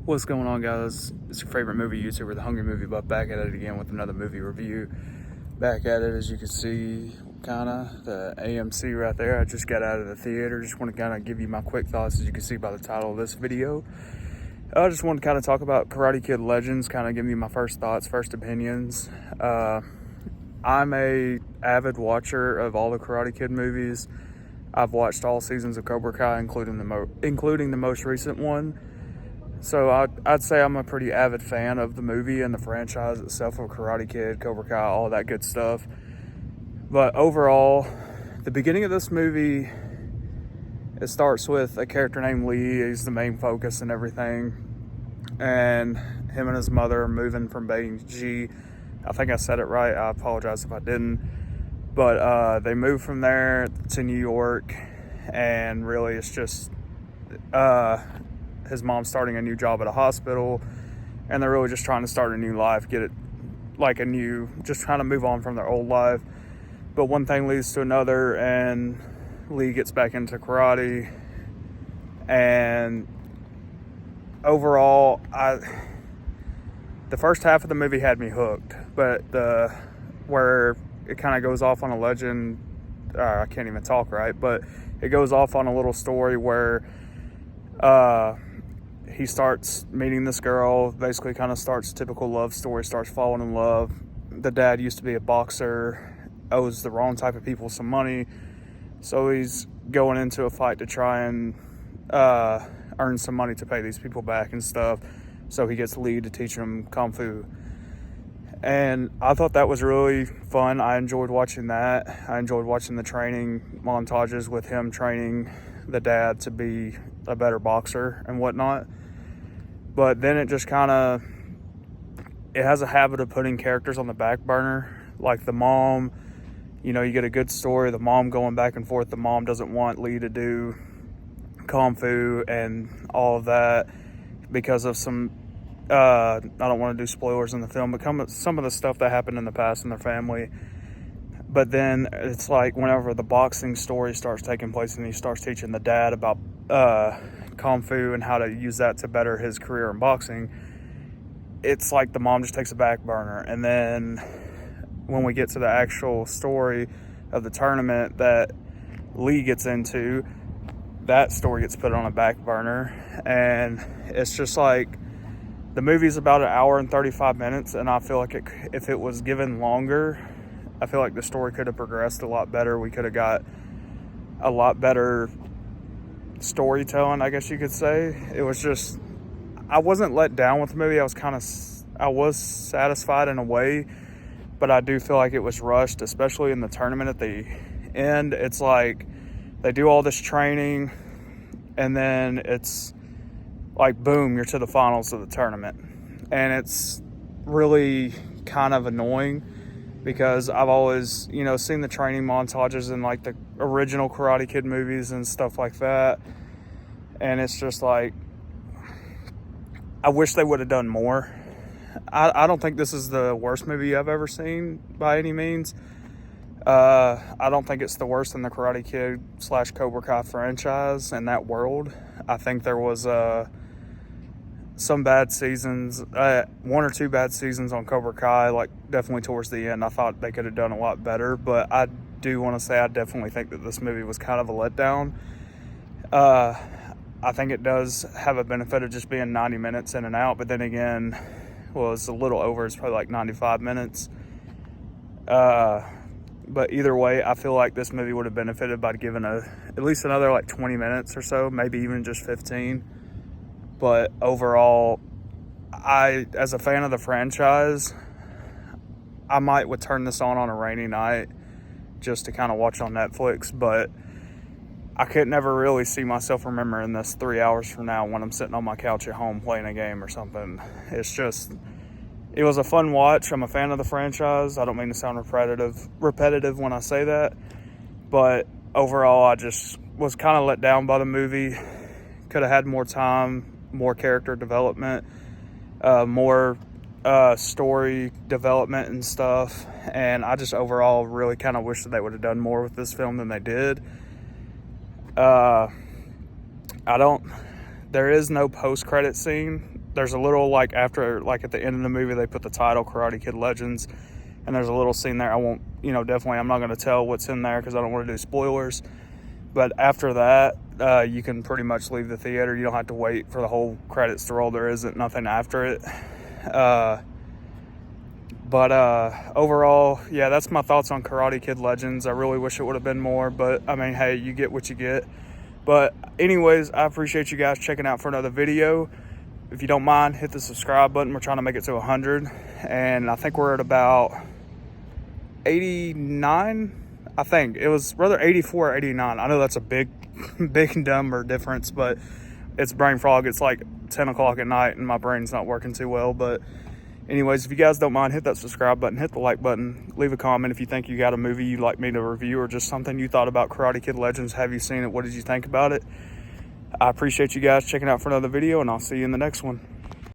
What's going on, guys? It's your favorite movie YouTuber, the Hungry Movie Buff, back at it again with another movie review. Back at it, as you can see, kind of the AMC right there. I just got out of the theater. Just want to kind of give you my quick thoughts, as you can see by the title of this video. I just want to kind of talk about Karate Kid Legends, kind of give you my first thoughts, first opinions. I'm a avid watcher of all the Karate Kid movies. I've watched all seasons of Cobra Kai, including the most recent one. So I'd say I'm a pretty avid fan of the movie and the franchise itself of Karate Kid, Cobra Kai, all that good stuff. But overall, the beginning of this movie, it starts with a character named Lee. He's the main focus and everything. And him and his mother are moving from Beijing. I think I said it right. I apologize if I didn't. But they move from there to New York. And really it's just... his mom's starting a new job at a hospital, and they're really just trying to start a new life, get it like just trying to move on from their old life. But one thing leads to another, and Lee gets back into karate. And overall, the first half of the movie had me hooked, but where it kind of goes off on a legend, I can't even talk right, but it goes off on a little story where he starts meeting this girl, basically kind of starts a typical love story, starts falling in love. The dad used to be a boxer, owes the wrong type of people some money, so he's going into a fight to try and earn some money to pay these people back and stuff. So he gets Lee to teach him Kung Fu. And I thought that was really fun. I enjoyed watching that. I enjoyed watching the training montages with him training the dad to be a better boxer and whatnot. But then it just it has a habit of putting characters on the back burner, like the mom. You get a good story, the mom going back and forth. The mom doesn't want Lee to do Kung Fu and all of that because of some I don't want to do spoilers in the film, but some of the stuff that happened in the past in their family. But then it's like whenever the boxing story starts taking place and he starts teaching the dad about Kung Fu and how to use that to better his career in boxing, it's like the mom just takes a back burner. And then when we get to the actual story of the tournament that Lee gets into, that story gets put on a back burner. And it's just like, the movie's about an hour and 35 minutes, and I feel like if it was given longer, I feel like the story could have progressed a lot better. We could have got a lot better storytelling, I guess you could say. It was just, I wasn't let down with the movie. I was satisfied in a way, but I do feel like it was rushed, especially in the tournament at the end. It's like they do all this training, and then it's like, boom, you're to the finals of the tournament. And it's really kind of annoying because I've always, seen the training montages in like the original Karate Kid movies and stuff like that. And it's just like, I wish they would have done more. I don't think this is the worst movie I've ever seen by any means. I don't think it's the worst in the Karate Kid / Cobra Kai franchise in that world. I think there was some bad seasons, one or two bad seasons on Cobra Kai, like definitely towards the end. I thought they could have done a lot better, but I do want to say I definitely think that this movie was kind of a letdown. I think it does have a benefit of just being 90 minutes in and out, but then again, it's a little over. It's probably like 95 minutes. But either way, I feel like this movie would have benefited by giving at least another like 20 minutes or so, maybe even just 15. But overall, as a fan of the franchise, I would turn this on a rainy night just to kind of watch on Netflix. But I could never really see myself remembering this 3 hours from now when I'm sitting on my couch at home playing a game or something. It was a fun watch. I'm a fan of the franchise. I don't mean to sound repetitive when I say that. But overall, I just was kind of let down by the movie. Could have had more time, more character development, more story development and stuff. And I just overall really kind of wish that they would have done more with this film than they did. There is no post-credit scene there's a little, like, after, like, at the end of the movie, they put the title Karate Kid Legends, and there's a little scene there. I won't, definitely, I'm not going to tell what's in there because I don't want to do spoilers. But after that, you can pretty much leave the theater. You don't have to wait for the whole credits to roll. There isn't nothing after it. But overall, yeah, that's my thoughts on Karate Kid Legends. I really wish it would have been more, but I mean, hey, you get what you get. But anyways, I appreciate you guys checking out for another video. If you don't mind, hit the subscribe button. We're trying to make it to 100, and I think we're at about 89. I think it was rather 84 or 89. I know that's a big number difference, but it's brain fog. It's like 10 o'clock at night and my brain's not working too well. But anyways, if you guys don't mind, hit that subscribe button, hit the like button, leave a comment if you think you got a movie you'd like me to review or just something you thought about Karate Kid Legends. Have you seen it? What did you think about it? I appreciate you guys checking out for another video, and I'll see you in the next one.